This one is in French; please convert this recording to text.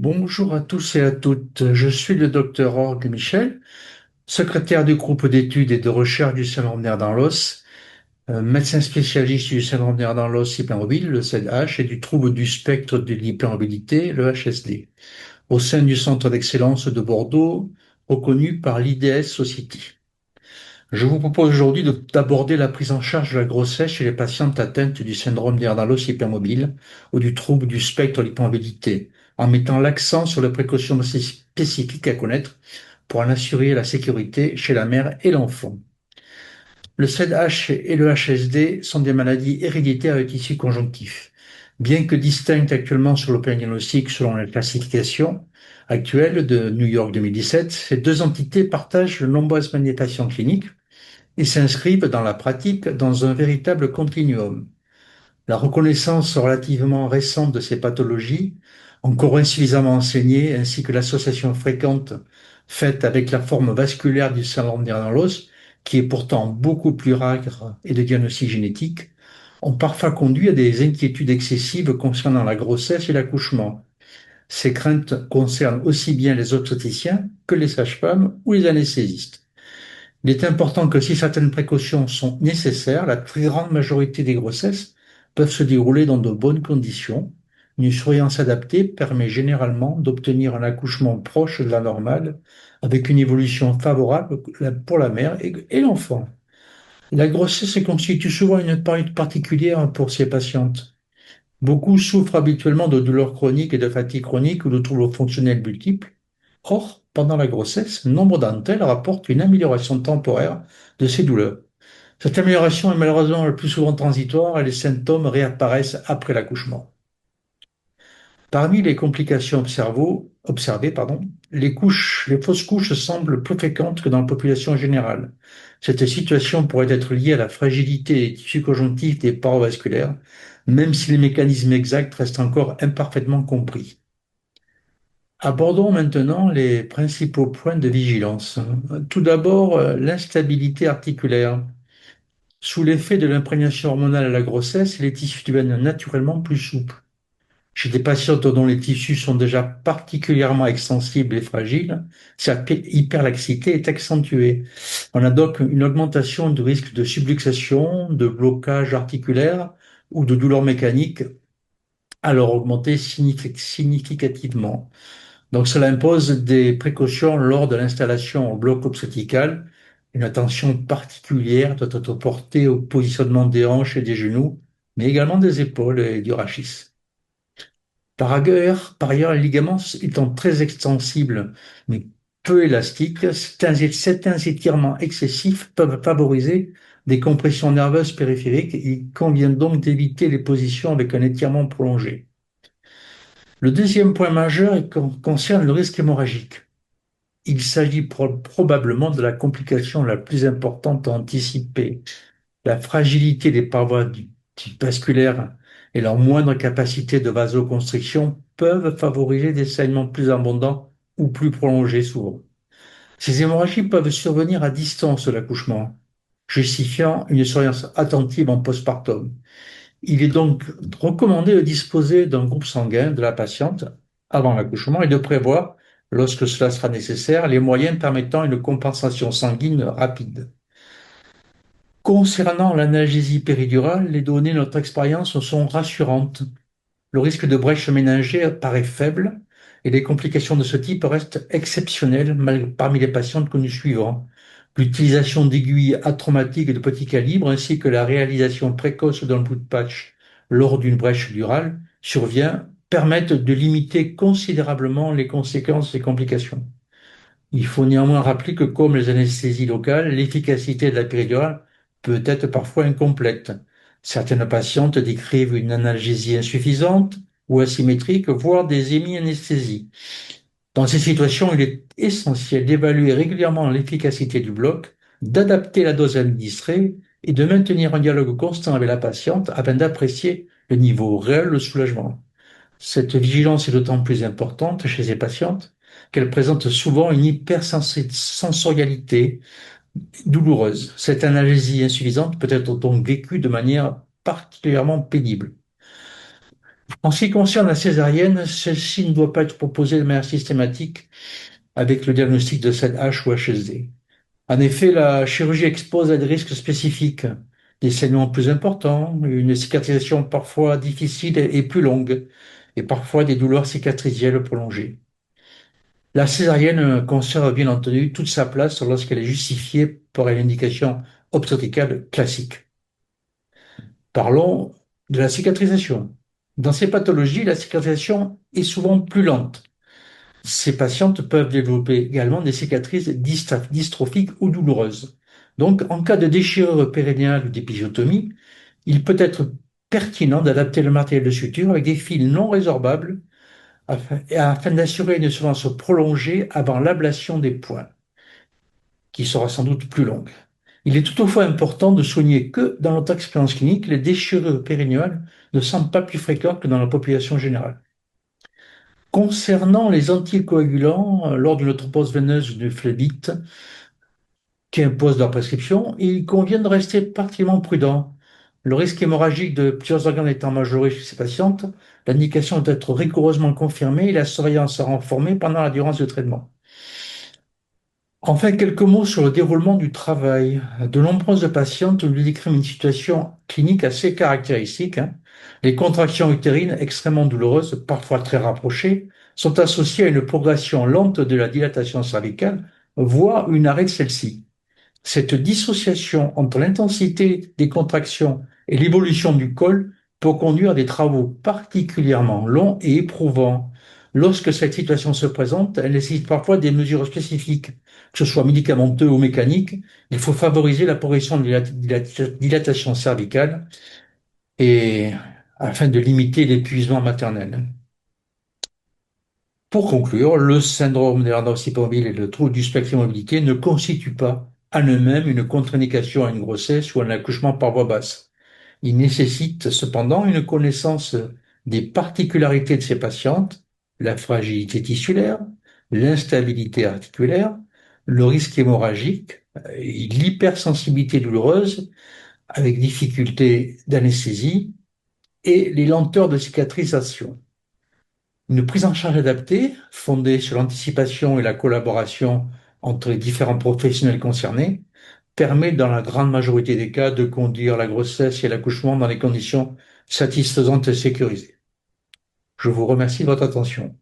Bonjour à tous et à toutes. Je suis le docteur Orgue Michel, secrétaire du groupe d'études et de recherche du syndrome nerf dans l'os, médecin spécialiste du syndrome nerf dans l'os hypermobile, le SNH, et du trouble du spectre de l'hypermobilité, le HSD, au sein du centre d'excellence de Bordeaux, reconnu par l'IDS Society. Je vous propose aujourd'hui d'aborder la prise en charge de la grossesse chez les patientes atteintes du syndrome d'Ehlers-Danlos hypermobile ou du trouble du spectre de l'hypermobilité, en mettant l'accent sur les précautions spécifiques à connaître pour en assurer la sécurité chez la mère et l'enfant. Le CEDH et le HSD sont des maladies héréditaires de tissu conjonctif. Bien que distinctes actuellement sur le plan diagnostic selon la classification actuelle de New York 2017, ces deux entités partagent de nombreuses manifestations cliniques et s'inscrivent dans la pratique dans un véritable continuum. La reconnaissance relativement récente de ces pathologies, encore insuffisamment enseignée, ainsi que l'association fréquente faite avec la forme vasculaire du syndrome d'Ehlers-Danlos, qui est pourtant beaucoup plus rare et de diagnostic génétique, ont parfois conduit à des inquiétudes excessives concernant la grossesse et l'accouchement. Ces craintes concernent aussi bien les obstétriciens que les sages-femmes ou les anesthésistes. Il est important que si certaines précautions sont nécessaires, la très grande majorité des grossesses peuvent se dérouler dans de bonnes conditions. Une surveillance adaptée permet généralement d'obtenir un accouchement proche de la normale, avec une évolution favorable pour la mère et l'enfant. La grossesse constitue souvent une période particulière pour ces patientes. Beaucoup souffrent habituellement de douleurs chroniques et de fatigue chronique ou de troubles fonctionnels multiples. Or, pendant la grossesse, nombre d'entre elles rapportent une amélioration temporaire de ces douleurs. Cette amélioration est malheureusement le plus souvent transitoire et les symptômes réapparaissent après l'accouchement. Parmi les complications observées, les fausses couches semblent plus fréquentes que dans la population générale. Cette situation pourrait être liée à la fragilité des tissus conjonctifs des parois vasculaires, même si les mécanismes exacts restent encore imparfaitement compris. Abordons maintenant les principaux points de vigilance. Tout d'abord, l'instabilité articulaire. Sous l'effet de l'imprégnation hormonale à la grossesse, les tissus deviennent naturellement plus souples. Chez des patientes dont les tissus sont déjà particulièrement extensibles et fragiles, cette hyperlaxité est accentuée. On a donc une augmentation du risque de subluxation, de blocage articulaire ou de douleur mécanique, alors augmenté significativement. Donc cela impose des précautions lors de l'installation au bloc obstétrical. Une attention particulière doit être portée au positionnement des hanches et des genoux, mais également des épaules et du rachis. Par ailleurs, les ligaments étant très extensibles, mais peu élastiques, certains étirements excessifs peuvent favoriser des compressions nerveuses périphériques. Il convient donc d'éviter les positions avec un étirement prolongé. Le deuxième point majeur concerne le risque hémorragique. Il s'agit probablement de la complication la plus importante à anticiper. La fragilité des parois du type vasculaire et leur moindre capacité de vasoconstriction peuvent favoriser des saignements plus abondants ou plus prolongés souvent. Ces hémorragies peuvent survenir à distance de l'accouchement, justifiant une surveillance attentive en postpartum. Il est donc recommandé de disposer d'un groupe sanguin de la patiente avant l'accouchement et de prévoir, lorsque cela sera nécessaire, les moyens permettant une compensation sanguine rapide. Concernant l'analgésie péridurale, les données de notre expérience sont rassurantes. Le risque de brèche méningée paraît faible et les complications de ce type restent exceptionnelles parmi les patientes que nous suivons. L'utilisation d'aiguilles atraumatiques de petit calibre ainsi que la réalisation précoce d'un bout de patch lors d'une brèche durale survient permettent de limiter considérablement les conséquences des complications. Il faut néanmoins rappeler que comme les anesthésies locales, l'efficacité de la péridurale peut être parfois incomplète. Certaines patientes décrivent une analgésie insuffisante ou asymétrique, voire des hémianesthésies. Dans ces situations, il est essentiel d'évaluer régulièrement l'efficacité du bloc, d'adapter la dose administrée et de maintenir un dialogue constant avec la patiente afin d'apprécier le niveau réel de soulagement. Cette vigilance est d'autant plus importante chez ces patientes qu'elles présentent souvent une hypersensorialité douloureuse. Cette analgésie insuffisante peut être donc vécue de manière particulièrement pénible. En ce qui concerne la césarienne, celle-ci ne doit pas être proposée de manière systématique avec le diagnostic de ZH ou HSD. En effet, la chirurgie expose à des risques spécifiques, des saignements plus importants, une cicatrisation parfois difficile et plus longue, et parfois des douleurs cicatricielles prolongées. La césarienne conserve bien entendu toute sa place lorsqu'elle est justifiée par une indication obstétricale classique. Parlons de la cicatrisation. Dans ces pathologies, la cicatrisation est souvent plus lente. Ces patientes peuvent développer également des cicatrices dystrophiques ou douloureuses. Donc, en cas de déchirure périnéale ou d'épisiotomie, il peut être pertinent d'adapter le matériel de suture avec des fils non résorbables afin d'assurer une surveillance prolongée avant l'ablation des points, qui sera sans doute plus longue. Il est toutefois important de souligner que, dans notre expérience clinique, les déchirures périnéales ne sont pas plus fréquentes que dans la population générale. Concernant les anticoagulants, lors d'une thrombose veineuse du phlébite qui impose leur prescription, il convient de rester particulièrement prudent. Le risque hémorragique de plusieurs organes étant majoré chez ces patientes, l'indication doit être rigoureusement confirmée et la surveillance sera informée pendant la durée du traitement. Enfin, quelques mots sur le déroulement du travail. De nombreuses patientes nous décrivent une situation clinique assez caractéristique, hein. Les contractions utérines extrêmement douloureuses, parfois très rapprochées, sont associées à une progression lente de la dilatation cervicale, voire une arrêt de celle-ci. Cette dissociation entre l'intensité des contractions et l'évolution du col peut conduire à des travaux particulièrement longs et éprouvants. Lorsque cette situation se présente, elle nécessite parfois des mesures spécifiques, que ce soit médicamenteux ou mécaniques. Il faut favoriser la progression de la dilatation cervicale et afin de limiter l'épuisement maternel. Pour conclure, le syndrome de Lardner hypomobile et le trouble du spectre immobilité ne constituent pas en eux-mêmes une contre-indication à une grossesse ou à un accouchement par voie basse. Ils nécessitent cependant une connaissance des particularités de ces patientes, la fragilité tissulaire, l'instabilité articulaire, le risque hémorragique, l'hypersensibilité douloureuse avec difficulté d'anesthésie et les lenteurs de cicatrisation. Une prise en charge adaptée, fondée sur l'anticipation et la collaboration entre les différents professionnels concernés, permet dans la grande majorité des cas de conduire la grossesse et l'accouchement dans des conditions satisfaisantes et sécurisées. Je vous remercie de votre attention.